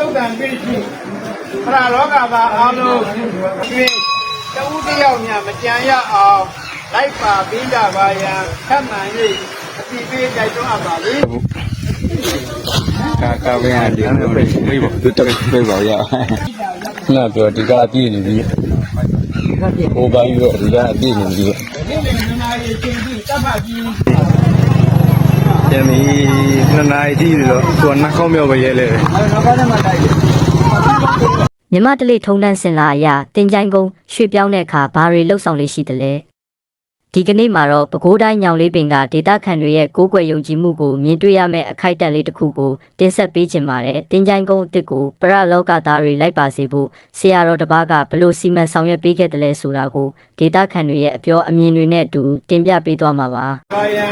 သုတ်တန်ပြည့်ရှိပရလောကသားအားလုံးတွင်တဦးတယောက်များမကြံရအောင်လိုက်ပါပြီးကြပါရန်ထပ်မံ၍အတိပေးကြိုက်တွန်းအပ်ပါလေကာဝေးရတယ်လို့ပြေးပါသူတက်ပြေးပါရနာပြောဒီကအပြည့်နေပြီဟိုပိုင်းရောဒီကအပြည့်နေပြီနှစ်နာရီချင်းပြီးတပ်ဖတ်ပြီးကျန်ပြီနှစ်နာရီတိလို့သူကနှာခေါင်းမြောက်ပဲရဲလေနောက်ပိုင်းမှာတိုက်တယ်မြမတလေးထုံတန်းစင်လာအရာတင်ကြိုင်ကုန်းရွှေပြောင်းတဲ့အခါဘာတွေလှုပ်ဆောင်လေးရှိတယ်လဲဒီကနေ့မှာတော့ပဲခူးတိုင်းညောင်လေးပင်ကဒေတာခန်တွေရဲ့ကိုးကွယ်ယုံကြည်မှုကိုမြင်တွေ့ရမယ့်အခိုက်အတန့်လေးတစ်ခုကိုတင်ဆက်ပေးခြင်းပါတယ်တင်ကြိုင်ကုန်းအစ်စ်ကိုပရလောကသားတွေလိုက်ပါစေဖို့ဆရာတော်တစ်ပါးကဘလို့စီမံဆောင်ရွက်ပေးခဲ့တယ်လဲဆိုတာကိုဒေတာခန်တွေရဲ့အပြောအမြင်တွေနဲ့အတူတင်ပြပေးသွားမှာပါဘာယံ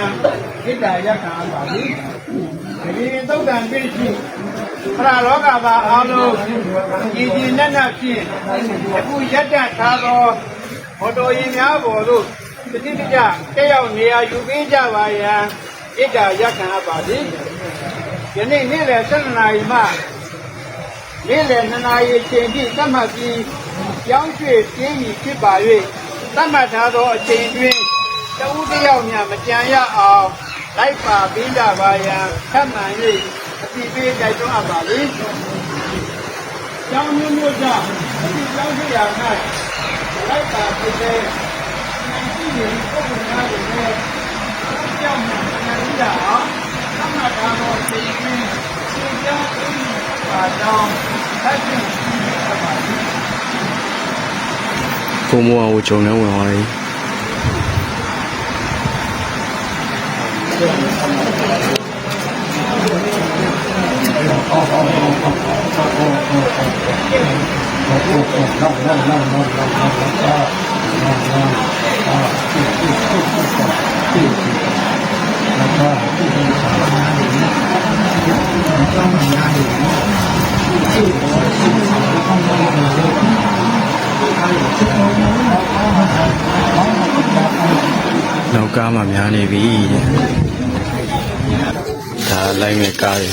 ဣဒ္ဓယက္ခာပါလိဒီသုတ်တန်ပြည့်ရှိပရလောကသားအားလုံးဤဒီနတ်နတ်ဖြင့်အခုရက်တန့်ထားသောမော်တော်ယာဉ်များပေါ်သို့တတိတကြတက်ရောက်နေရာယူပေးကြပါရန်ဣဒ္ဓယက္ခာပါလိယနေ့နေ့လယ်7 နာရီမှနေ့လယ်2 နာရီချိန်ထိသတ်မှတ်ပြီးကြောင်းရွှေ့ပြင်းပြီးဖြစ်ပါ၍သတ်မှတ်ထားသောအချိန်တွင်တဦးတယောက်များမကြံရအောင်လိုက်ပါပြီးကြပါရန်ထပ်မံ၍အတိပေးကြိုက်တွန်းအပ်ပါလေကျောင်းမျိုးမျိုးကြောင့်အတိကျောင်းရှိရာ၌လိုက်ပါပြီးတဲ့ဒီလိုပုံစံများတွေနဲ့ကြောင်းများပြန်ရအောင်သတ်မှတ်ထားသောအချိန်တွင်ရှင်းကြောင်းပါတော့ဆက်ပြီးပါလေကိုမောအောင်ဂျုံနဲ့ဝင်သွားတယ်နောက်ကားမှများနေပြီဒါလိုက်မဲ့ကားတွေ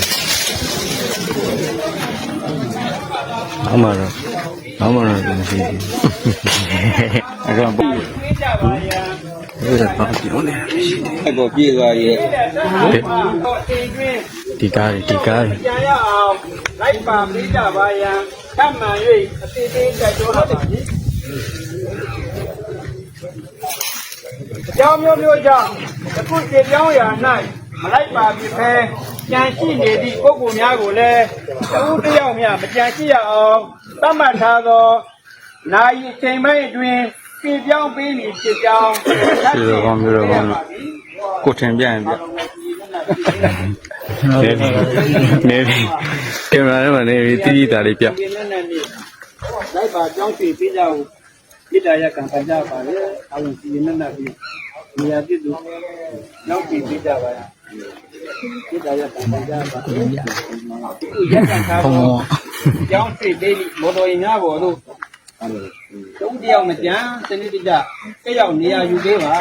အမှန်တော့မရှိဘူးအဲ့တော့ဘယ်တော့ပါပြောနေအဲ့တော့ပြေးသွားရဲ့ဒီကားတွေကြံရအောင်လိုက်ပါပြီးကြပါရန်ထပ်မံ၍အတိသေးကြိုက်တွန်းအပ်ပါလေကျောင်းမျိုးမျိုးကြောင့်အခုကျေပြောင်းရာ၌မလိုက်ပါပြီဖဲကြံရှိနေသည့်ပုဂ္ဂိုလ်များကိုလည်းတဦးတယောက်များမကြံရှိရအောင်သတ်မှတ်ထားသောနာယီချိန်ပိုင်းအတွင်းပြည်ပြောင်းပေးမည်ဖြစ်ကြောင်းဒီလိုကောင်းမျိုးတော့ကိုထင်ပြရင်ပြနေကင်မရာမှာနေတီးတာလေးပြလိုက်ပါကြောင်းရွှေပေးကြဖို့ဣဒ္ဓယကံပတ်ကြပါလေအလုံးစီနေနေပြီးနေရာပြည့်သူနောက်ပြည်ပေးကြပါရဣဒ္ဓယကံပတ်ကြပါလေယက်ကံထားတော့ကြောင်းရွှေပေးပြီးမော်တော်ယာဉ်များပေါ်သို့တုံးတယောက်မကြမ်းစနစ်တကျတက်ရောက်နေရာယူပေးပါ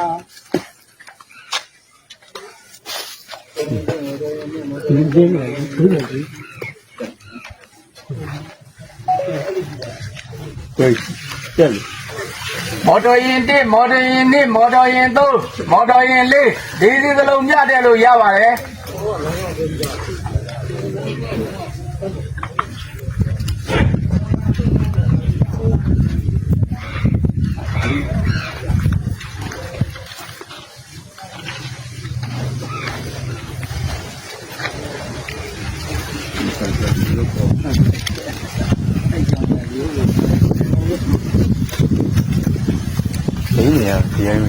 မော်တော်ယာဉ်1မော်တော်ယာဉ်2မော်တော်ယာဉ်3မော်တော်ယာဉ်4ဒီစီစလုံးမြတ်တယ်လို့ရပါတယ်ဒီနေရာဒီအိမ်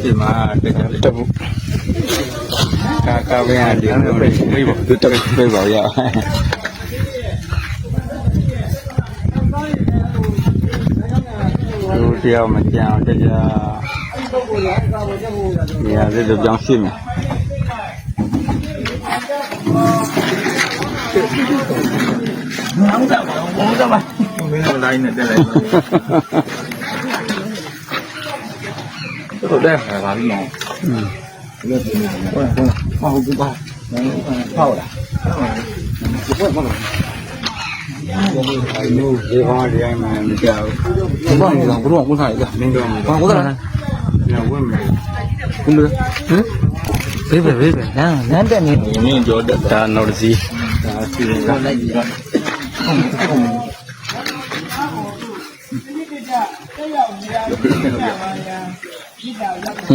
ဒီမှာတက်ဖို့ကာဝေးရတယ်လို့ပြေးပါသူတက်ပြေးပါရသူတရားမကြအောင်ကြ နေရာလေးတော့ပြောင်းရှင်းမယ်ဟုတ်တယ်နဲ့တက်လိုက်တော့တဲ့ပါပြီနော်ဟုတ်ကဲ့ပါဟုတ်လားဒီဘာဒီအိမ်မှာမကြောက်ဘူးဘာလို့ဘုရားဘုရားရမင်းတို့ဘာကိုလဲညဝဲမယ်ဘုရားဟမ်ဘေးနန်းတက်နေနင်းကြောတက်တာနော်စီဒါစီကလိုက်ပြီးတော့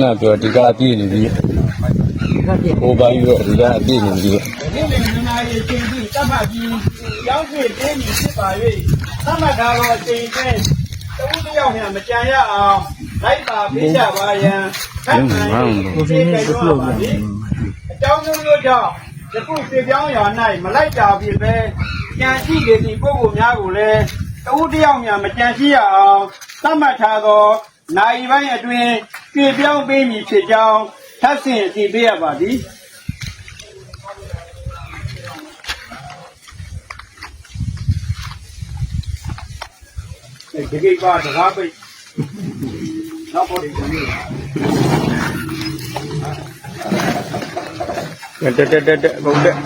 ငါပြောဒီကအပြည့်နေပြီဟိုဘာယူတော့ဒီကအပြည့်နေပြီ ဒီနေ့မြန်မာရေးချင်းပြီးတပ်ဖတ်ပြီးရောင်းဖြစ်တင်းပြီးဖြစ်ပါ၍သတ်မှတ်ထားသောအချိန်ချင်းတဦးတစ်ယောက်များမကြံရအောင်လိုက်ပါပေးကြပါရန်ခန့်မှန်ကိုသိနေကြပါသည်အကြောင်းမျိုးတို့ကြောင့်ယခုပြေပြောင်းရာ၌မလိုက်တာဖြစ်ပဲကြံရှိနေသည့်ပုဂ္ဂိုလ်များကိုလည်းတဦးတစ်ယောက်များမကြံရှိရအောင်သတ်မှတ်ထားသောနိုင်ပိုင်းအတွင်းပြေပြောင်းပေးမည်ဖြစ်ကြောင်းထပ်ဆင့်အသိပေးရပါသည်ဒီကိစ္စကတကားပိတ်နောက်ပေါ်ဒီနေ့တက်ဘုတ်တက်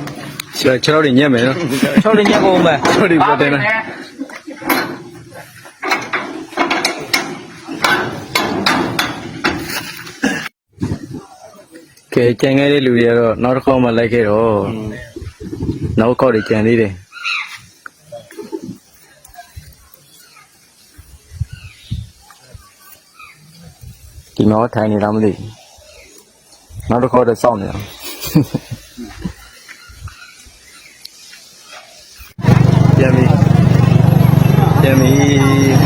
ခြေထောက်တွေညက်မယ်နော်ခြေထောက်တွေညက်ကုန်မယ်ခြေထောက်တွေပေါ်တယ်နော်ကဲကြံခဲ့တဲ့လူတွေကတော့နောက်တစ်ခေါက်မှလိုက်ခဲ့တော့နောက်ခေါက်တွေကြံသေးတယ်ဒီမှာထိုင်နေတာမသိနောက်တစ်ခေါက်တော့စောင့်နေအောင်ပြန်ပြီ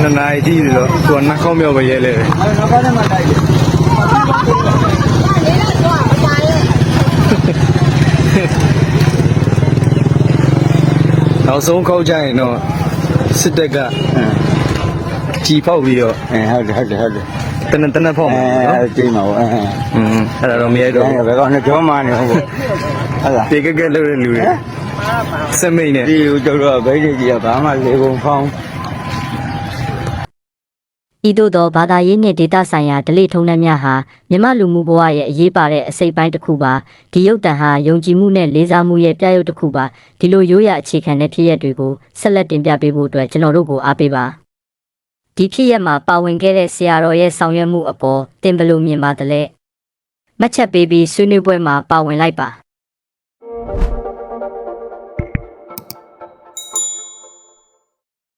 နှစ်နာရီတိဆိုတော့သူကနှာခေါင်းမြောက်ပဲရဲလဲပဲနောက်ပိုင်းမှာတိုက်တယ်နောက်ဆုံးခေါက်ကြရင်တော့စစ်တပ်ကကြီးဖောက်ပြီးတော့ဟုတ်တယ်တနက်ဖောက်မှာနော်ကျင်းပါဘောအဲ့ဒါတော့မရဲတော့ဘယ်ကောင်နဲ့ကြောမှနေဟုတ်ဟုတ်လားတေကက်လုပ်တဲ့လူတွေစမိတ်နဲ့ဒီကျတော့ဘိတ်ကြီးကဘာမှလေကုန်ဖောင်းဤသို့သောဘာသာရေးနှင့်ဒေတာဆိုင်ရာဓလေ့ထုံးတမ်းများဟာမြမလူမှုဘဝရဲ့အရေးပါတဲ့အစိတ်ပိုင်းတစ်ခုပါဒီရုပ်တံဟာယုံကြည်မှုနဲ့လေးစားမှုရဲ့ပြရုပ်တစ်ခုပါဒီလိုရိုးရာအခြေခံတဲ့ဖြစ်ရပ်တွေကိုဆက်လက်တင်ပြပေးဖို့အတွက်ကျွန်တော်တို့ကိုအားပေးပါဒီဖြစ်ရပ်မှာပါဝင်ခဲ့တဲ့ဆရာတော်ရဲ့ဆောင်ရွက်မှုအပေါ်သင်ဘယ်လိုမြင်ပါသလဲမှတ်ချက်ပေးပြီးဆွေးနွေးပွဲမှာပါဝင်လိုက်ပါ